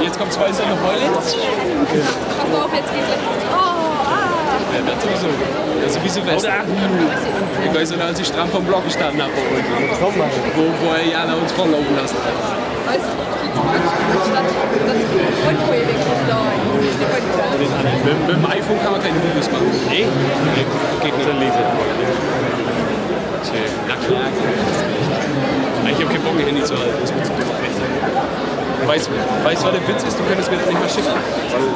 Jetzt kommt zwei so eine Heule. Pass auf, jetzt geht gleich. Ja, das sowieso. Das ist wie Silvester. Ich weiß noch, als ich stramm vom Block gestanden habe, wo er ja uns volllaufen lassen hat. Weißt du, das Unfähig da. Mit dem iPhone kann man keine Videos machen. Nee? Geht nicht. Na klar. Ich habe keinen Bock, mein Handy zu halten. Das wird zu doof. Weißt du, was der Witz ist? Du könntest mir das nicht mal schicken.